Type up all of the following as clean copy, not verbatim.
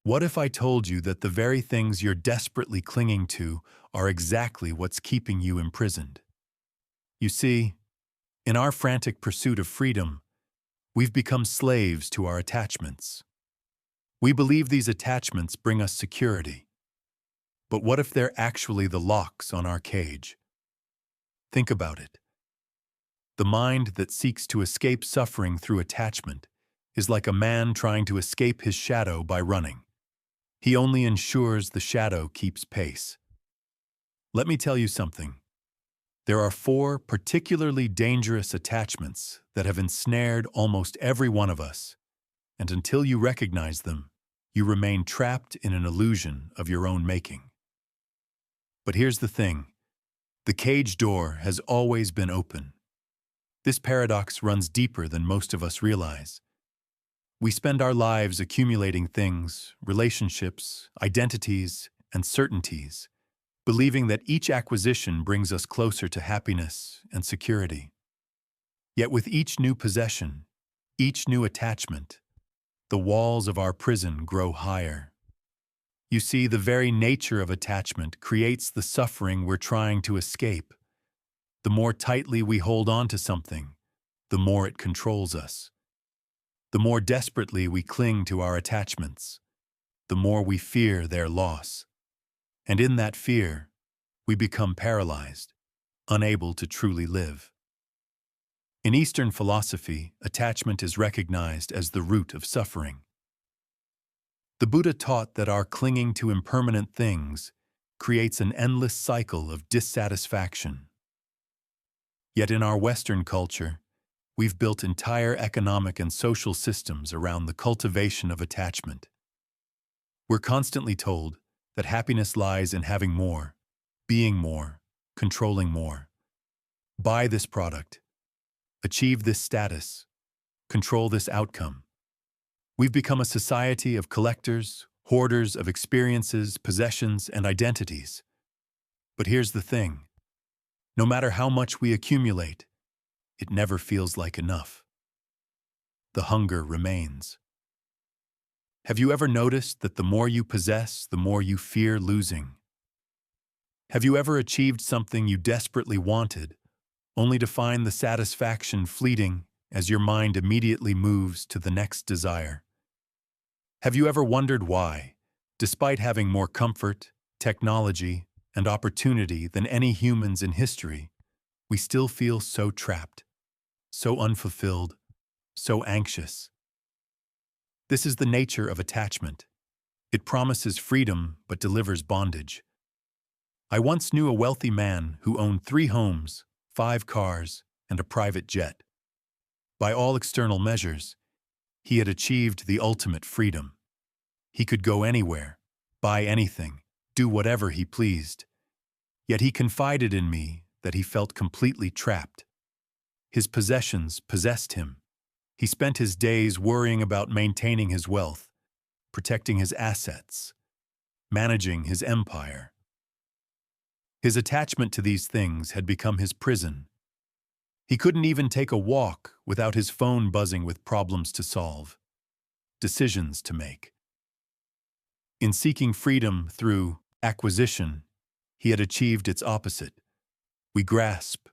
What if I told you that the very things you're desperately clinging to are exactly what's keeping you imprisoned? You see, in our frantic pursuit of freedom, we've become slaves to our attachments. We believe these attachments bring us security. But what if they're actually the locks on our cage? Think about it. The mind that seeks to escape suffering through attachment is like a man trying to escape his shadow by running. He only ensures the shadow keeps pace. Let me tell you something. There are four particularly dangerous attachments that have ensnared almost every one of us, and until you recognize them, you remain trapped in an illusion of your own making. But here's the thing. The cage door has always been open. This paradox runs deeper than most of us realize. We spend our lives accumulating things, relationships, identities, and certainties, believing that each acquisition brings us closer to happiness and security. Yet with each new possession, each new attachment, the walls of our prison grow higher. You see, the very nature of attachment creates the suffering we're trying to escape. The more tightly we hold on to something, the more it controls us. The more desperately we cling to our attachments, the more we fear their loss. And in that fear, we become paralyzed, unable to truly live. In Eastern philosophy, attachment is recognized as the root of suffering. The Buddha taught that our clinging to impermanent things creates an endless cycle of dissatisfaction. Yet in our Western culture, we've built entire economic and social systems around the cultivation of attachment. We're constantly told that happiness lies in having more, being more, controlling more. Buy this product, achieve this status, control this outcome. We've become a society of collectors, hoarders of experiences, possessions, and identities. But here's the thing. No matter how much we accumulate, it never feels like enough. The hunger remains. Have you ever noticed that the more you possess, the more you fear losing? Have you ever achieved something you desperately wanted, only to find the satisfaction fleeting as your mind immediately moves to the next desire? Have you ever wondered why, despite having more comfort, technology, and opportunity than any humans in history, we still feel so trapped, so unfulfilled, so anxious? This is the nature of attachment. It promises freedom but delivers bondage. I once knew a wealthy man who owned 3 homes, 5 cars, and a private jet. By all external measures, he had achieved the ultimate freedom. He could go anywhere, buy anything, do whatever he pleased. Yet he confided in me that he felt completely trapped. His possessions possessed him. He spent his days worrying about maintaining his wealth, protecting his assets, managing his empire. His attachment to these things had become his prison. He couldn't even take a walk without his phone buzzing with problems to solve, decisions to make. In seeking freedom through acquisition, he had achieved its opposite. We grasp,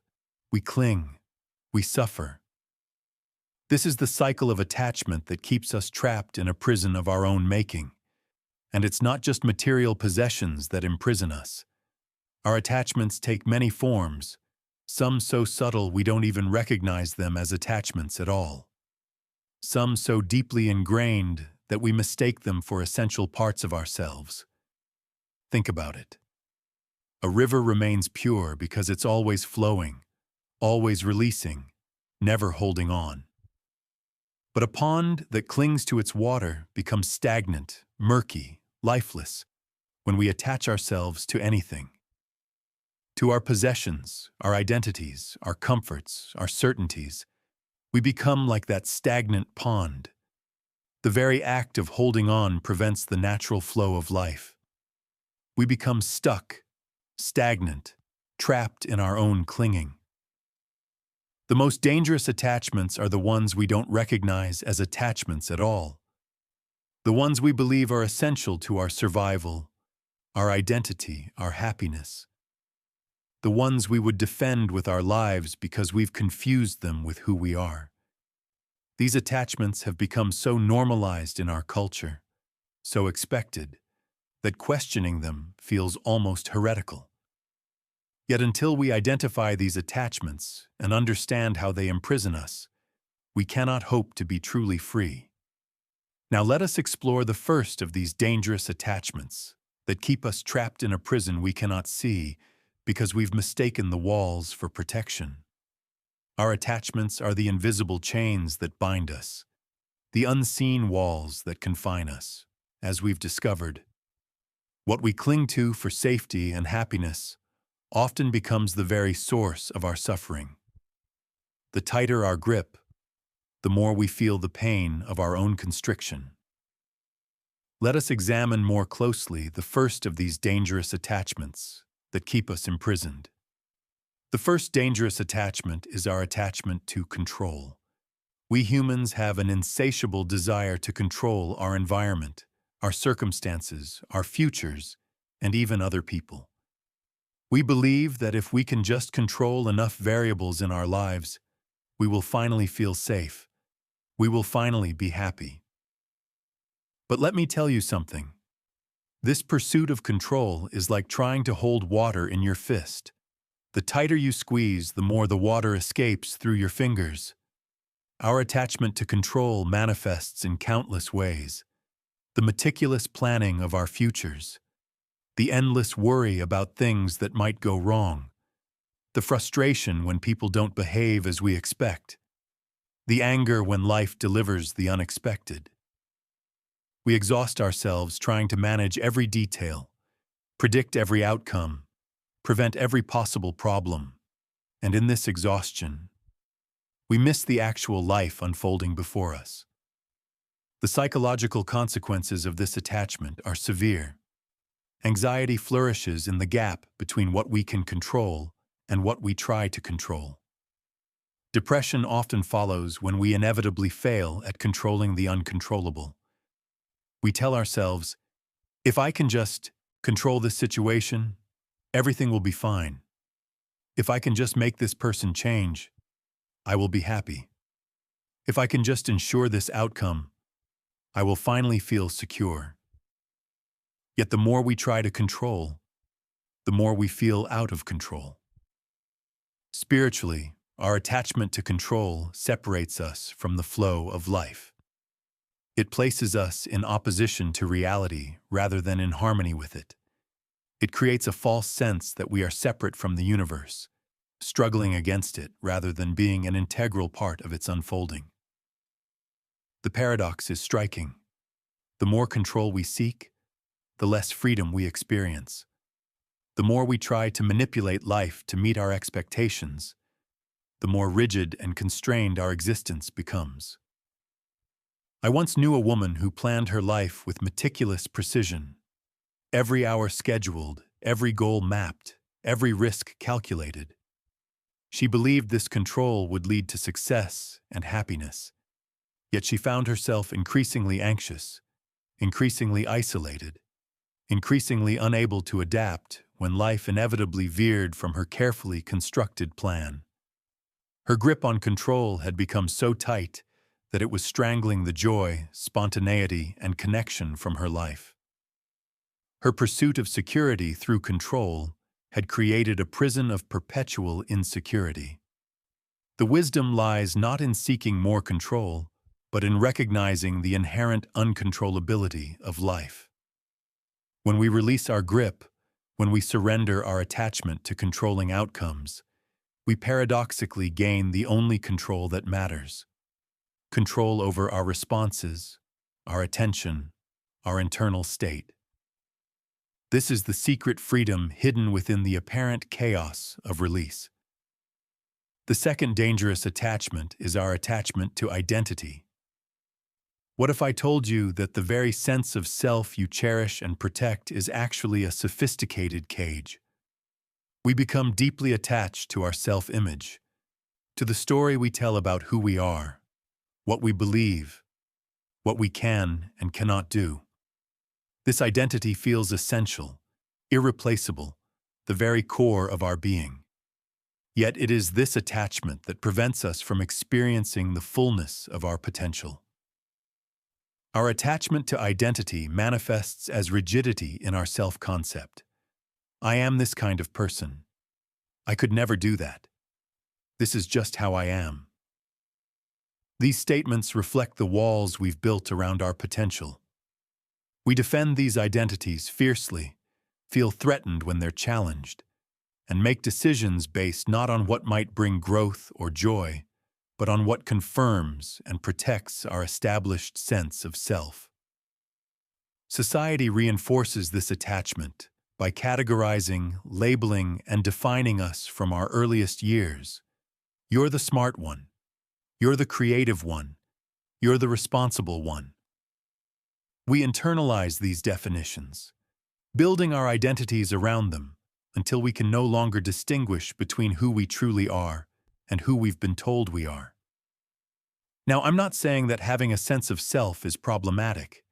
we cling, we suffer. This is the cycle of attachment that keeps us trapped in a prison of our own making. And it's not just material possessions that imprison us. Our attachments take many forms, some so subtle we don't even recognize them as attachments at all. Some so deeply ingrained that we mistake them for essential parts of ourselves. Think about it. A river remains pure because it's always flowing, always releasing, never holding on. But a pond that clings to its water becomes stagnant, murky, lifeless, when we attach ourselves to anything. To our possessions, our identities, our comforts, our certainties, we become like that stagnant pond. The very act of holding on prevents the natural flow of life. We become stuck, stagnant, trapped in our own clinging. The most dangerous attachments are the ones we don't recognize as attachments at all. The ones we believe are essential to our survival, our identity, our happiness. The ones we would defend with our lives because we've confused them with who we are. These attachments have become so normalized in our culture, so expected, that questioning them feels almost heretical. Yet until we identify these attachments and understand how they imprison us, we cannot hope to be truly free. Now let us explore the first of these dangerous attachments that keep us trapped in a prison we cannot see because we've mistaken the walls for protection. Our attachments are the invisible chains that bind us, the unseen walls that confine us, as we've discovered. What we cling to for safety and happiness often becomes the very source of our suffering. The tighter our grip, the more we feel the pain of our own constriction. Let us examine more closely the first of these dangerous attachments that keep us imprisoned. The first dangerous attachment is our attachment to control. We humans have an insatiable desire to control our environment, our circumstances, our futures, and even other people. We believe that if we can just control enough variables in our lives, we will finally feel safe. We will finally be happy. But let me tell you something. This pursuit of control is like trying to hold water in your fist. The tighter you squeeze, the more the water escapes through your fingers. Our attachment to control manifests in countless ways. The meticulous planning of our futures, the endless worry about things that might go wrong, the frustration when people don't behave as we expect, the anger when life delivers the unexpected. We exhaust ourselves trying to manage every detail, predict every outcome, prevent every possible problem, and in this exhaustion, we miss the actual life unfolding before us. The psychological consequences of this attachment are severe. Anxiety flourishes in the gap between what we can control and what we try to control. Depression often follows when we inevitably fail at controlling the uncontrollable. We tell ourselves, if I can just control this situation, everything will be fine. If I can just make this person change, I will be happy. If I can just ensure this outcome, I will finally feel secure. Yet the more we try to control, the more we feel out of control. Spiritually, our attachment to control separates us from the flow of life. It places us in opposition to reality rather than in harmony with it. It creates a false sense that we are separate from the universe, struggling against it rather than being an integral part of its unfolding. The paradox is striking. The more control we seek, the less freedom we experience. The more we try to manipulate life to meet our expectations, the more rigid and constrained our existence becomes. I once knew a woman who planned her life with meticulous precision. Every hour scheduled, every goal mapped, every risk calculated. She believed this control would lead to success and happiness. Yet she found herself increasingly anxious, increasingly isolated, increasingly unable to adapt when life inevitably veered from her carefully constructed plan. Her grip on control had become so tight that it was strangling the joy, spontaneity, and connection from her life. Her pursuit of security through control had created a prison of perpetual insecurity. The wisdom lies not in seeking more control, but in recognizing the inherent uncontrollability of life. When we release our grip, when we surrender our attachment to controlling outcomes, we paradoxically gain the only control that matters: control over our responses, our attention, our internal state. This is the secret freedom hidden within the apparent chaos of release. The second dangerous attachment is our attachment to identity. What if I told you that the very sense of self you cherish and protect is actually a sophisticated cage? We become deeply attached to our self-image, to the story we tell about who we are, what we believe, what we can and cannot do. This identity feels essential, irreplaceable, the very core of our being. Yet it is this attachment that prevents us from experiencing the fullness of our potential. Our attachment to identity manifests as rigidity in our self-concept. I am this kind of person. I could never do that. This is just how I am. These statements reflect the walls we've built around our potential. We defend these identities fiercely, feel threatened when they're challenged, and make decisions based not on what might bring growth or joy, but on what confirms and protects our established sense of self. Society reinforces this attachment by categorizing, labeling, and defining us from our earliest years. You're the smart one. You're the creative one. You're the responsible one. We internalize these definitions, building our identities around them until we can no longer distinguish between who we truly are and who we've been told we are. Now, I'm not saying that having a sense of self is problematic.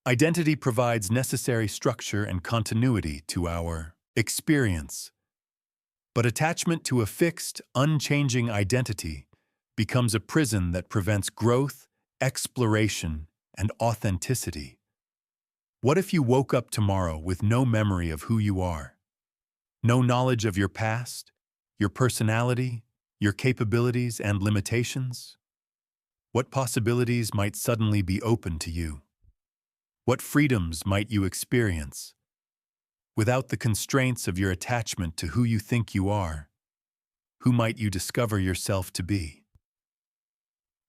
Identity provides necessary structure and continuity to our experience. But attachment to a fixed, unchanging identity becomes a prison that prevents growth, exploration, and authenticity. What if you woke up tomorrow with no memory of who you are? No knowledge of your past, your personality, your capabilities and limitations? What possibilities might suddenly be open to you? What freedoms might you experience? Without the constraints of your attachment to who you think you are, who might you discover yourself to be?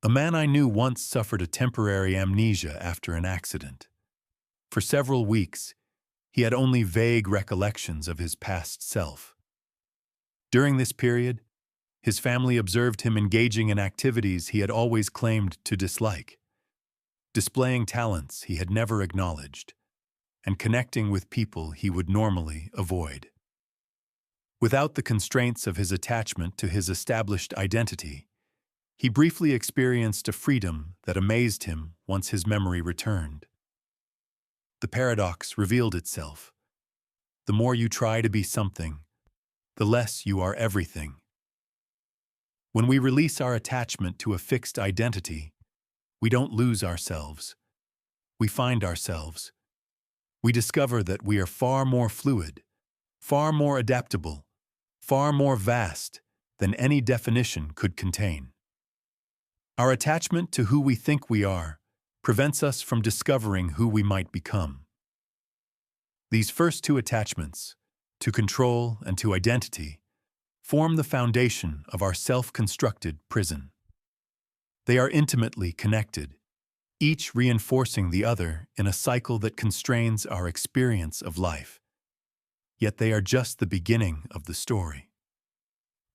A man I knew once suffered a temporary amnesia after an accident. For several weeks, he had only vague recollections of his past self. During this period, his family observed him engaging in activities he had always claimed to dislike, displaying talents he had never acknowledged, and connecting with people he would normally avoid. Without the constraints of his attachment to his established identity, he briefly experienced a freedom that amazed him once his memory returned. The paradox revealed itself. The more you try to be something, the less you are everything. When we release our attachment to a fixed identity, we don't lose ourselves. We find ourselves. We discover that we are far more fluid, far more adaptable, far more vast than any definition could contain. Our attachment to who we think we are prevents us from discovering who we might become. These first two attachments, to control and to identity, form the foundation of our self-constructed prison. They are intimately connected, each reinforcing the other in a cycle that constrains our experience of life. Yet they are just the beginning of the story.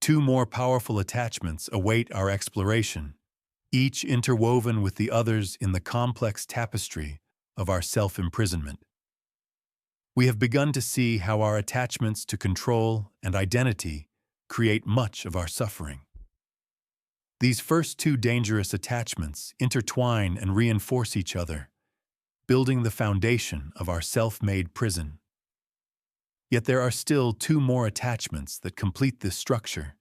Two more powerful attachments await our exploration, each interwoven with the others in the complex tapestry of our self-imprisonment. We have begun to see how our attachments to control and identity create much of our suffering. These first two dangerous attachments intertwine and reinforce each other, building the foundation of our self-made prison. Yet there are still two more attachments that complete this structure,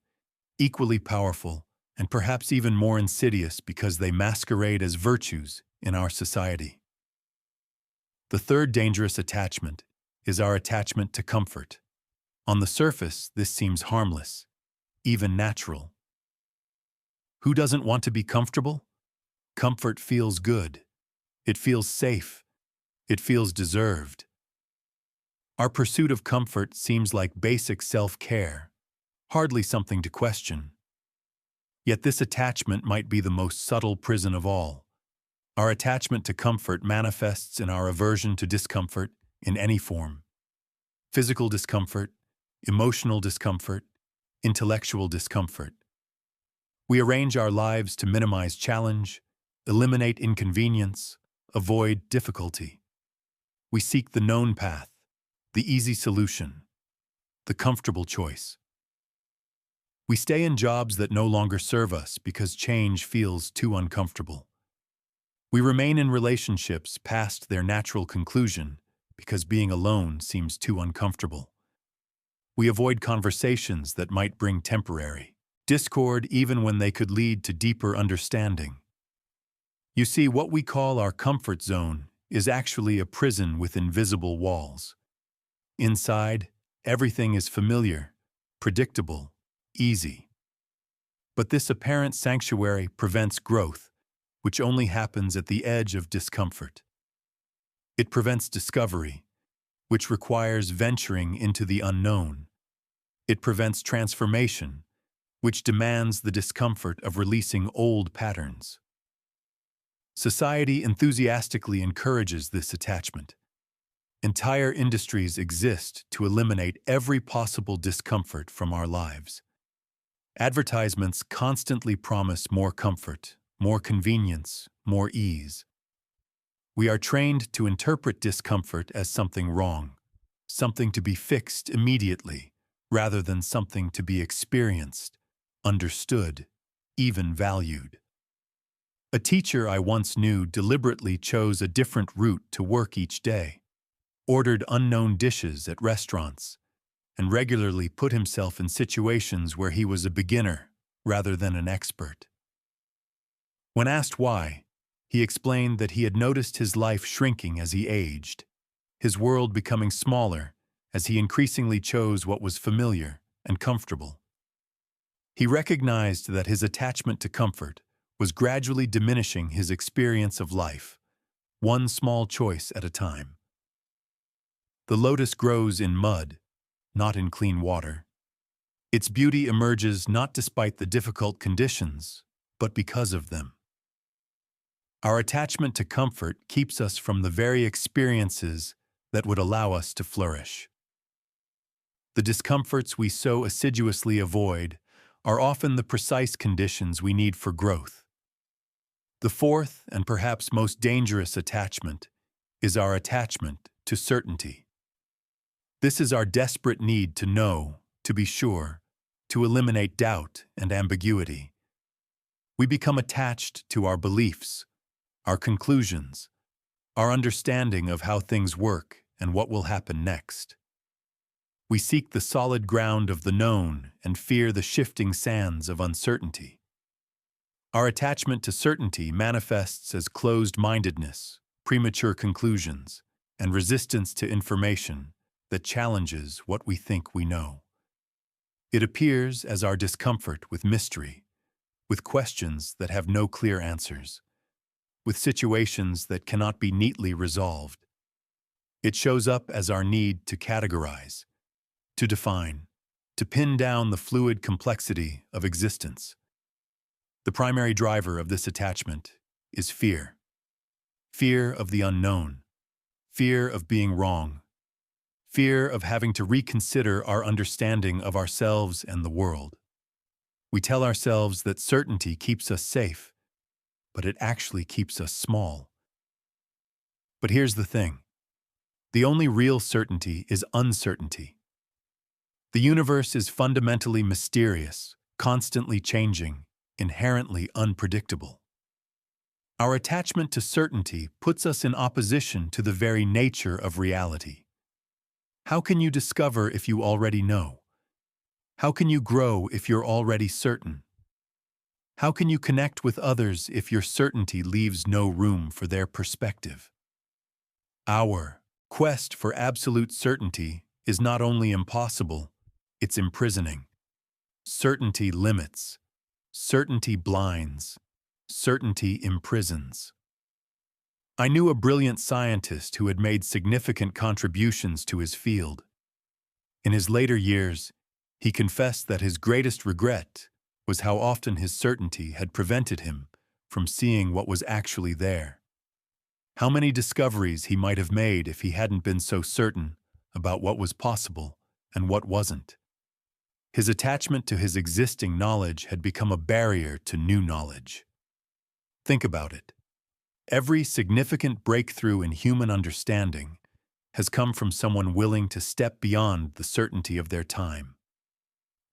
equally powerful and perhaps even more insidious because they masquerade as virtues in our society. The third dangerous attachment is our attachment to comfort. On the surface, this seems harmless, even natural. Who doesn't want to be comfortable? Comfort feels good. It feels safe. It feels deserved. Our pursuit of comfort seems like basic self-care, hardly something to question. Yet this attachment might be the most subtle prison of all. Our attachment to comfort manifests in our aversion to discomfort in any form. Physical discomfort, emotional discomfort, intellectual discomfort. We arrange our lives to minimize challenge, eliminate inconvenience, avoid difficulty. We seek the known path, the easy solution, the comfortable choice. We stay in jobs that no longer serve us because change feels too uncomfortable. We remain in relationships past their natural conclusion because being alone seems too uncomfortable. We avoid conversations that might bring temporary discord even when they could lead to deeper understanding. You see, what we call our comfort zone is actually a prison with invisible walls. Inside, everything is familiar, predictable, easy. But this apparent sanctuary prevents growth, which only happens at the edge of discomfort. It prevents discovery, which requires venturing into the unknown. It prevents transformation, which demands the discomfort of releasing old patterns. Society enthusiastically encourages this attachment. Entire industries exist to eliminate every possible discomfort from our lives. Advertisements constantly promise more comfort, more convenience, more ease. We are trained to interpret discomfort as something wrong, something to be fixed immediately, rather than something to be experienced, understood, even valued. A teacher I once knew deliberately chose a different route to work each day, ordered unknown dishes at restaurants, and regularly put himself in situations where he was a beginner rather than an expert. When asked why, he explained that he had noticed his life shrinking as he aged, his world becoming smaller as he increasingly chose what was familiar and comfortable. He recognized that his attachment to comfort was gradually diminishing his experience of life, one small choice at a time. The lotus grows in mud, not in clean water. Its beauty emerges not despite the difficult conditions, but because of them. Our attachment to comfort keeps us from the very experiences that would allow us to flourish. The discomforts we so assiduously avoid are often the precise conditions we need for growth. The fourth and perhaps most dangerous attachment is our attachment to certainty. This is our desperate need to know, to be sure, to eliminate doubt and ambiguity. We become attached to our beliefs, our conclusions, our understanding of how things work and what will happen next. We seek the solid ground of the known and fear the shifting sands of uncertainty. Our attachment to certainty manifests as closed-mindedness, premature conclusions, and resistance to information that challenges what we think we know. It appears as our discomfort with mystery, with questions that have no clear answers, with situations that cannot be neatly resolved. It shows up as our need to categorize, to define, to pin down the fluid complexity of existence. The primary driver of this attachment is fear. Fear of the unknown, fear of being wrong, fear of having to reconsider our understanding of ourselves and the world. We tell ourselves that certainty keeps us safe, but it actually keeps us small. But here's the thing. The only real certainty is uncertainty. The universe is fundamentally mysterious, constantly changing, inherently unpredictable. Our attachment to certainty puts us in opposition to the very nature of reality. How can you discover if you already know? How can you grow if you're already certain? How can you connect with others if your certainty leaves no room for their perspective? Our quest for absolute certainty is not only impossible, it's imprisoning. Certainty limits. Certainty blinds. Certainty imprisons. I knew a brilliant scientist who had made significant contributions to his field. In his later years, he confessed that his greatest regret was how often his certainty had prevented him from seeing what was actually there. How many discoveries he might have made if he hadn't been so certain about what was possible and what wasn't. His attachment to his existing knowledge had become a barrier to new knowledge. Think about it. Every significant breakthrough in human understanding has come from someone willing to step beyond the certainty of their time.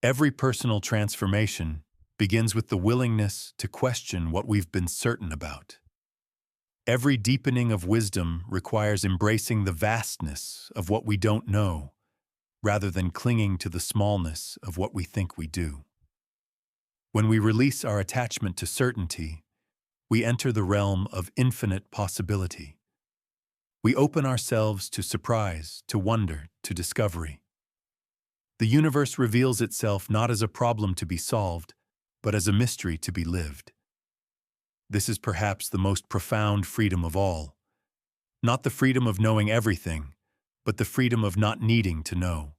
Every personal transformation begins with the willingness to question what we've been certain about. Every deepening of wisdom requires embracing the vastness of what we don't know, rather than clinging to the smallness of what we think we do. When we release our attachment to certainty, we enter the realm of infinite possibility. We open ourselves to surprise, to wonder, to discovery. The universe reveals itself not as a problem to be solved, but as a mystery to be lived. This is perhaps the most profound freedom of all. Not the freedom of knowing everything, but the freedom of not needing to know.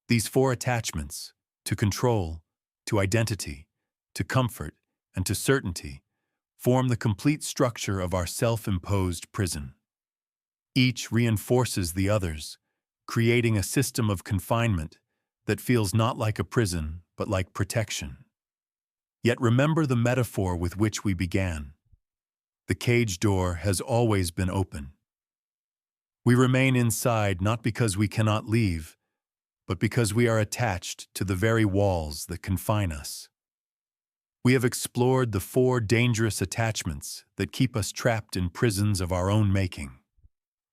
These four attachments, to control, to identity, to comfort, and to certainty, form the complete structure of our self-imposed prison. Each reinforces the others, creating a system of confinement that feels not like a prison, but like protection. Yet remember the metaphor with which we began. The cage door has always been open. We remain inside not because we cannot leave, but because we are attached to the very walls that confine us. We have explored the four dangerous attachments that keep us trapped in prisons of our own making.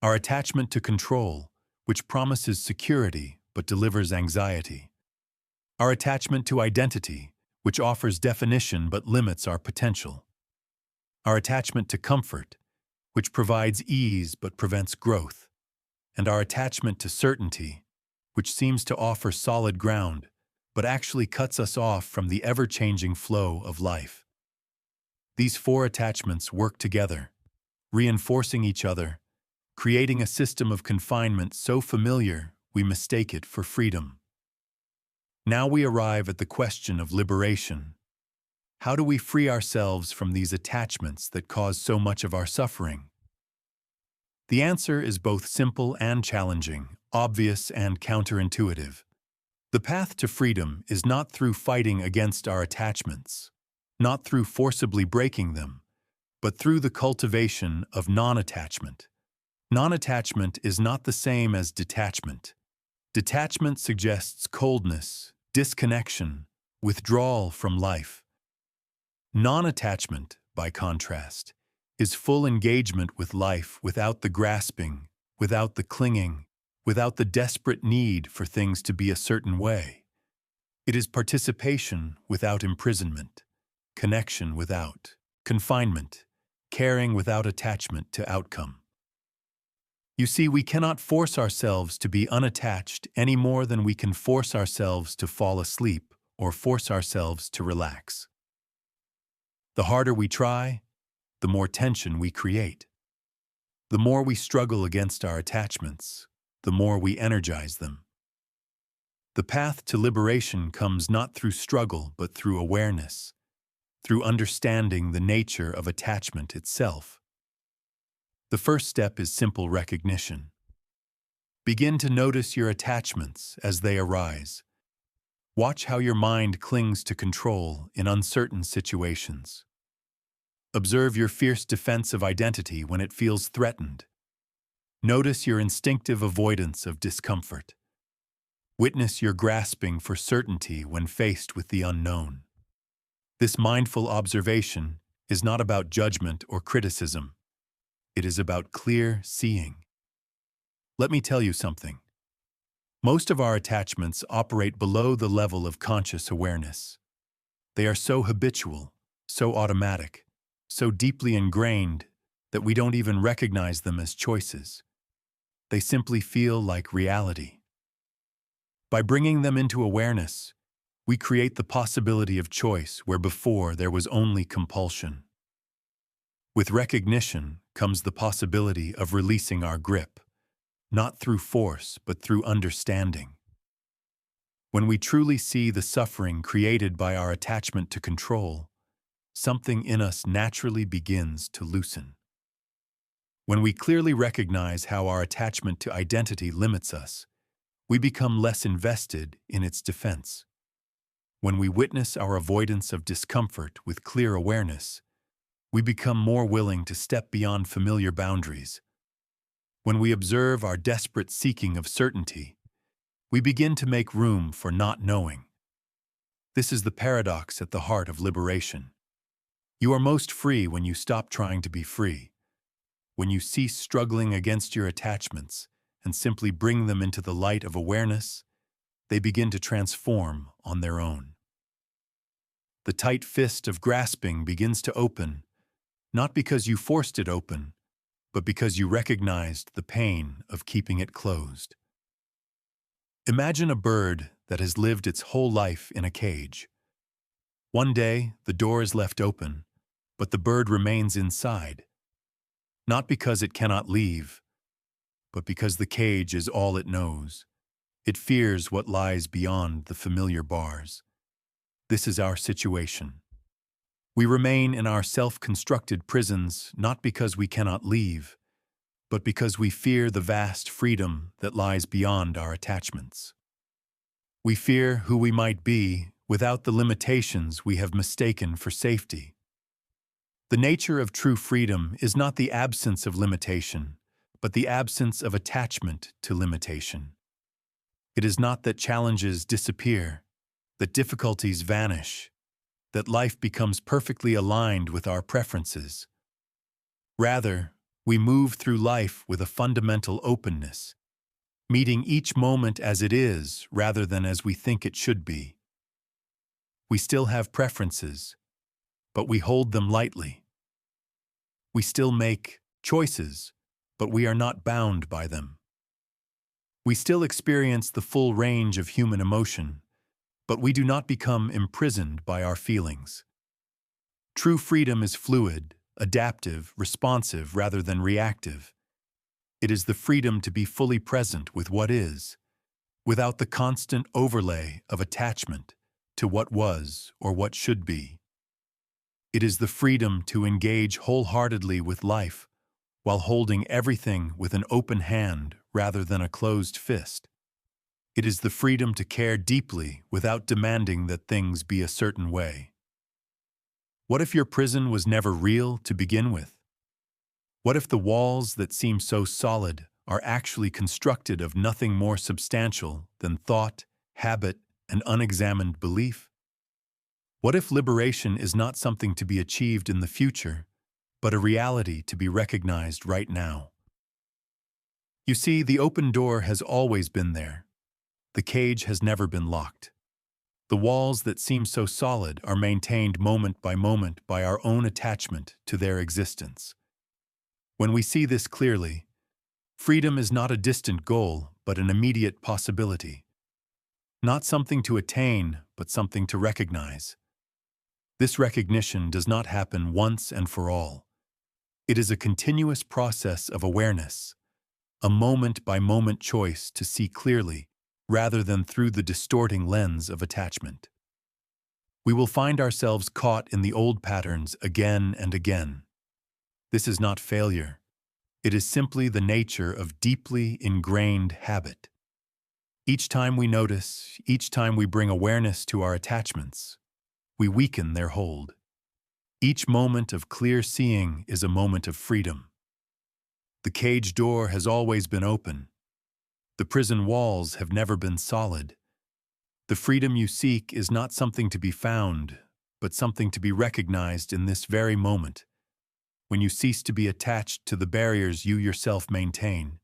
Our attachment to control, which promises security but delivers anxiety. Our attachment to identity, which offers definition but limits our potential. Our attachment to comfort, which provides ease but prevents growth. And our attachment to certainty, which seems to offer solid ground, but actually cuts us off from the ever-changing flow of life. These four attachments work together, reinforcing each other, creating a system of confinement so familiar we mistake it for freedom. Now we arrive at the question of liberation. How do we free ourselves from these attachments that cause so much of our suffering? The answer is both simple and challenging, obvious and counterintuitive. The path to freedom is not through fighting against our attachments, not through forcibly breaking them, but through the cultivation of non-attachment. Non-attachment is not the same as detachment. Detachment suggests coldness, disconnection, withdrawal from life. Non-attachment, by contrast, is full engagement with life without the grasping, without the clinging, without the desperate need for things to be a certain way. It is participation without imprisonment, connection without confinement, caring without attachment to outcome. You see, we cannot force ourselves to be unattached any more than we can force ourselves to fall asleep or force ourselves to relax. The harder we try, the more tension we create. The more we struggle against our attachments, the more we energize them. The path to liberation comes not through struggle but through awareness, through understanding the nature of attachment itself. The first step is simple recognition. Begin to notice your attachments as they arise. Watch how your mind clings to control in uncertain situations. Observe your fierce defense of identity when it feels threatened. Notice your instinctive avoidance of discomfort. Witness your grasping for certainty when faced with the unknown. This mindful observation is not about judgment or criticism. It is about clear seeing. Let me tell you something. Most of our attachments operate below the level of conscious awareness. They are so habitual, so automatic, so deeply ingrained that we don't even recognize them as choices. They simply feel like reality. By bringing them into awareness, we create the possibility of choice where before there was only compulsion. With recognition comes the possibility of releasing our grip, not through force but through understanding. When we truly see the suffering created by our attachment to control, something in us naturally begins to loosen. When we clearly recognize how our attachment to identity limits us, we become less invested in its defense. When we witness our avoidance of discomfort with clear awareness, we become more willing to step beyond familiar boundaries. When we observe our desperate seeking of certainty, we begin to make room for not knowing. This is the paradox at the heart of liberation. You are most free when you stop trying to be free, when you cease struggling against your attachments and simply bring them into the light of awareness, they begin to transform on their own. The tight fist of grasping begins to open, not because you forced it open, but because you recognized the pain of keeping it closed. Imagine a bird that has lived its whole life in a cage. One day, the door is left open, but the bird remains inside, not because it cannot leave, but because the cage is all it knows. It fears what lies beyond the familiar bars. This is our situation. We remain in our self-constructed prisons not because we cannot leave, but because we fear the vast freedom that lies beyond our attachments. We fear who we might be without the limitations we have mistaken for safety. The nature of true freedom is not the absence of limitation, but the absence of attachment to limitation. It is not that challenges disappear, that difficulties vanish, that life becomes perfectly aligned with our preferences. Rather, we move through life with a fundamental openness, meeting each moment as it is rather than as we think it should be. We still have preferences, but we hold them lightly. We still make choices, but we are not bound by them. We still experience the full range of human emotion, but we do not become imprisoned by our feelings. True freedom is fluid, adaptive, responsive rather than reactive. It is the freedom to be fully present with what is, without the constant overlay of attachment to what was or what should be. It is the freedom to engage wholeheartedly with life while holding everything with an open hand rather than a closed fist. It is the freedom to care deeply without demanding that things be a certain way. What if your prison was never real to begin with? What if the walls that seem so solid are actually constructed of nothing more substantial than thought, habit, and unexamined belief? What if liberation is not something to be achieved in the future, but a reality to be recognized right now? You see, the open door has always been there. The cage has never been locked. The walls that seem so solid are maintained moment by our own attachment to their existence. When we see this clearly, freedom is not a distant goal, but an immediate possibility. Not something to attain, but something to recognize. This recognition does not happen once and for all. It is a continuous process of awareness, a moment-by-moment choice to see clearly, rather than through the distorting lens of attachment. We will find ourselves caught in the old patterns again and again. This is not failure. It is simply the nature of deeply ingrained habit. Each time we notice, each time we bring awareness to our attachments, we weaken their hold. Each moment of clear seeing is a moment of freedom. The cage door has always been open. The prison walls have never been solid. The freedom you seek is not something to be found, but something to be recognized in this very moment, when you cease to be attached to the barriers you yourself maintain.